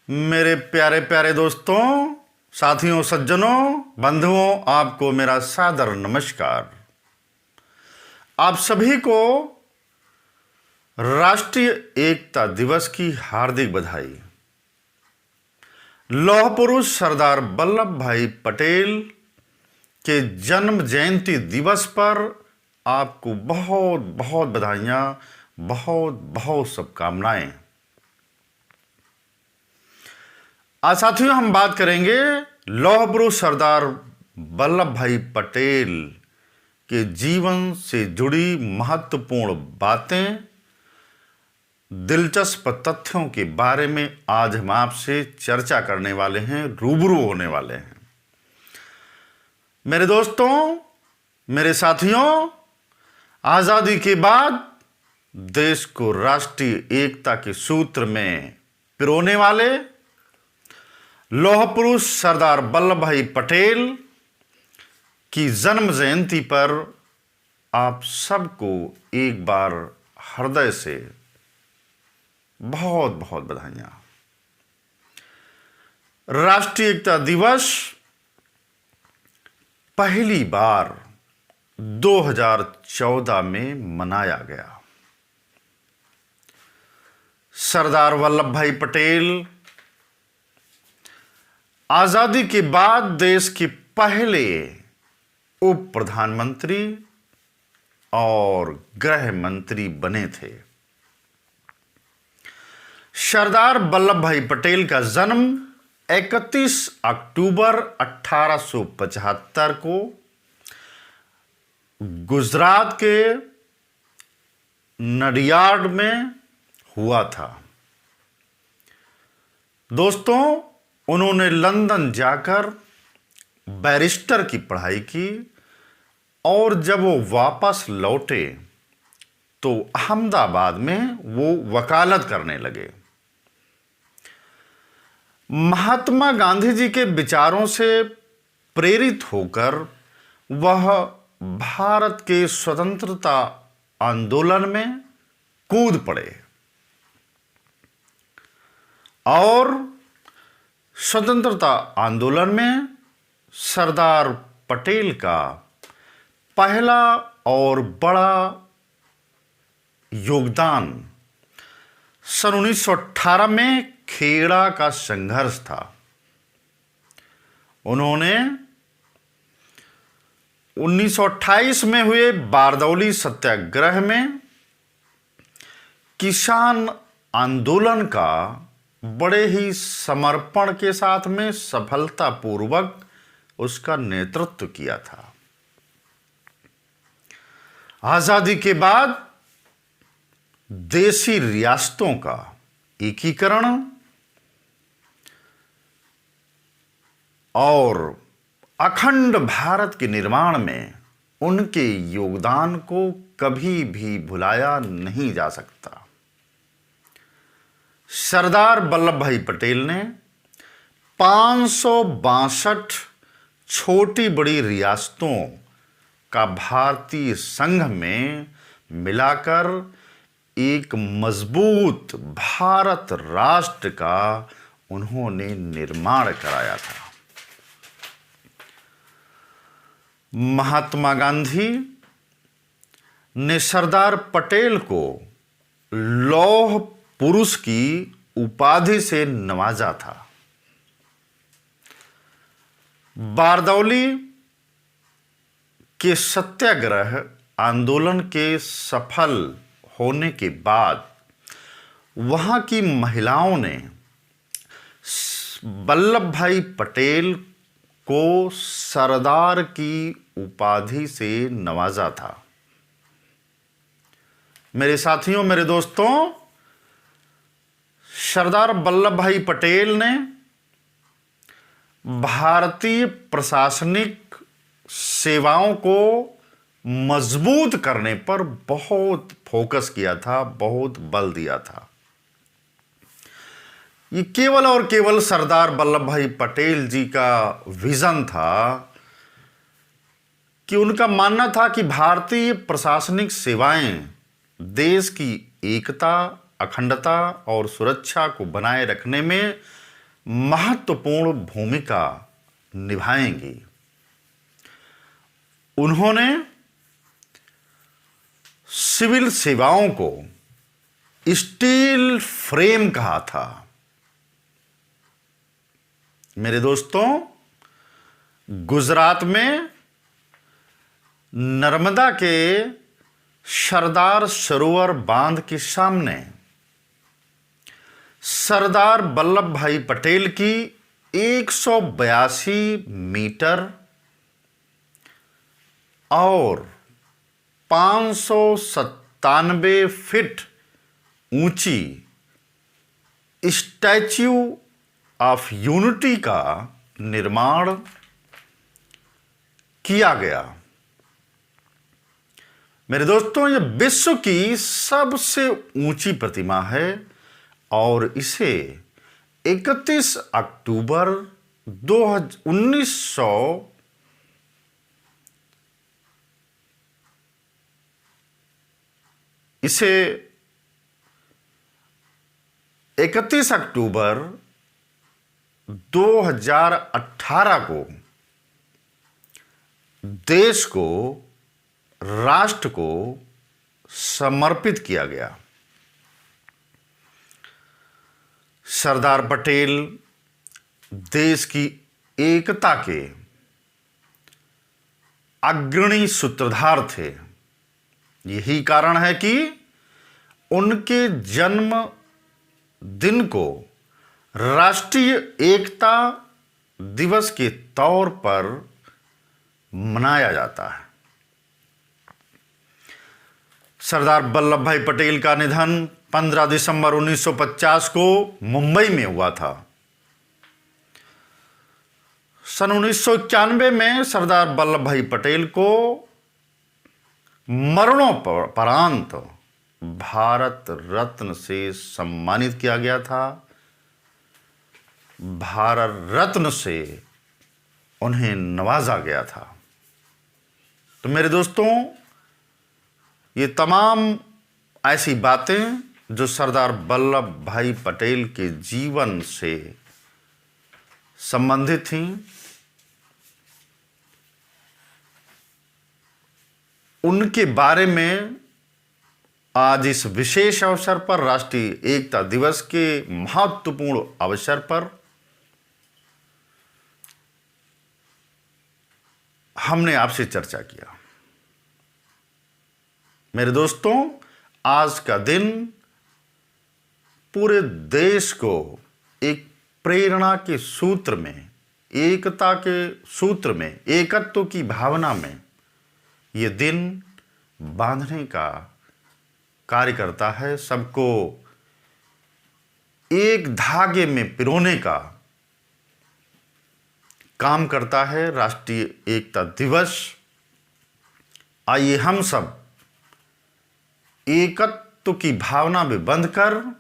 मेरे प्यारे प्यारे दोस्तों, साथियों, सज्जनों, बंधुओं, आपको मेरा सादर नमस्कार। आप सभी को राष्ट्रीय एकता दिवस की हार्दिक बधाई। लौह पुरुष सरदार वल्लभ भाई पटेल के जन्म जयंती दिवस पर आपको बहुत बहुत बधाइयाँ, बहुत बहुत शुभकामनाएं। आज साथियों हम बात करेंगे लौह पुरुष सरदार वल्लभ भाई पटेल के जीवन से जुड़ी महत्वपूर्ण बातें, दिलचस्प तथ्यों के बारे में आज हम आपसे चर्चा करने वाले हैं, रूबरू होने वाले हैं। मेरे दोस्तों, मेरे साथियों, आज़ादी के बाद देश को राष्ट्रीय एकता के सूत्र में पिरोने वाले लौह पुरुष सरदार वल्लभ भाई पटेल की जन्म जयंती पर आप सबको एक बार हृदय से बहुत बहुत बधाइयां। राष्ट्रीय एकता दिवस पहली बार 2014 में मनाया गया। सरदार वल्लभ भाई पटेल आजादी के बाद देश के पहले उप प्रधानमंत्री और गृह मंत्री बने थे। सरदार वल्लभ भाई पटेल का जन्म 31 अक्टूबर 1875 को गुजरात के नडियाड में हुआ था। दोस्तों, उन्होंने लंदन जाकर बैरिस्टर की पढ़ाई की और जब वो वापस लौटे तो अहमदाबाद में वो वकालत करने लगे। महात्मा गांधी जी के विचारों से प्रेरित होकर वह भारत के स्वतंत्रता आंदोलन में कूद पड़े और स्वतंत्रता आंदोलन में सरदार पटेल का पहला और बड़ा योगदान सन 1918 में खेड़ा का संघर्ष था। उन्होंने 1928 में हुए बारदौली सत्याग्रह में किसान आंदोलन का बड़े ही समर्पण के साथ में सफलतापूर्वक उसका नेतृत्व किया था। आजादी के बाद देशी रियासतों का एकीकरण और अखंड भारत के निर्माण में उनके योगदान को कभी भी भुलाया नहीं जा सकता। सरदार वल्लभ भाई पटेल ने 562 छोटी बड़ी रियासतों का भारतीय संघ में मिलाकर एक मजबूत भारत राष्ट्र का उन्होंने निर्माण कराया था। महात्मा गांधी ने सरदार पटेल को लौह पुरुष की उपाधि से नवाजा था। बारदौली के सत्याग्रह आंदोलन के सफल होने के बाद वहां की महिलाओं ने वल्लभ भाई पटेल को सरदार की उपाधि से नवाजा था। मेरे साथियों, मेरे दोस्तों, सरदार वल्लभ भाई पटेल ने भारतीय प्रशासनिक सेवाओं को मजबूत करने पर बहुत फोकस किया था, बहुत बल दिया था। ये केवल और केवल सरदार वल्लभ भाई पटेल जी का विजन था कि उनका मानना था कि भारतीय प्रशासनिक सेवाएं देश की एकता, अखंडता और सुरक्षा को बनाए रखने में महत्वपूर्ण भूमिका निभाएंगी। उन्होंने सिविल सेवाओं को स्टील फ्रेम कहा था। मेरे दोस्तों, गुजरात में नर्मदा के सरदार सरोवर बांध के सामने सरदार वल्लभ भाई पटेल की 182 मीटर और 597 फीट ऊंची स्टैच्यू ऑफ यूनिटी का निर्माण किया गया। मेरे दोस्तों, यह विश्व की सबसे ऊंची प्रतिमा है और इसे 31 अक्टूबर 1900 इसे 31 अक्टूबर 2018 को देश को, राष्ट्र को समर्पित किया गया। सरदार पटेल देश की एकता के अग्रणी सूत्रधार थे। यही कारण है कि उनके जन्म दिन को राष्ट्रीय एकता दिवस के तौर पर मनाया जाता है। सरदार वल्लभ भाई पटेल का निधन 15 दिसंबर 1950 को मुंबई में हुआ था। सन 1991 में सरदार वल्लभ भाई पटेल को मरणोपरांत भारत रत्न से सम्मानित किया गया था। भारत रत्न से उन्हें नवाजा गया था। तो मेरे दोस्तों, ये तमाम ऐसी बातें जो सरदार वल्लभ भाई पटेल के जीवन से संबंधित थीं, उनके बारे में आज इस विशेष अवसर पर, राष्ट्रीय एकता दिवस के महत्वपूर्ण अवसर पर, हमने आपसे चर्चा किया। मेरे दोस्तों, आज का दिन पूरे देश को एक प्रेरणा के सूत्र में, एकता के सूत्र में, एकत्व की भावना में ये दिन बांधने का कार्य करता है। सबको एक धागे में पिरोने का काम करता है राष्ट्रीय एकता दिवस। आइए हम सब एकत्व की भावना में बंधकर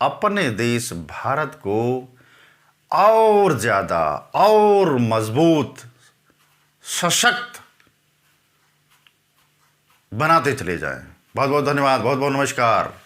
अपने देश भारत को और ज्यादा और मजबूत, सशक्त बनाते चले जाएं। बहुत बहुत धन्यवाद, बहुत बहुत नमस्कार।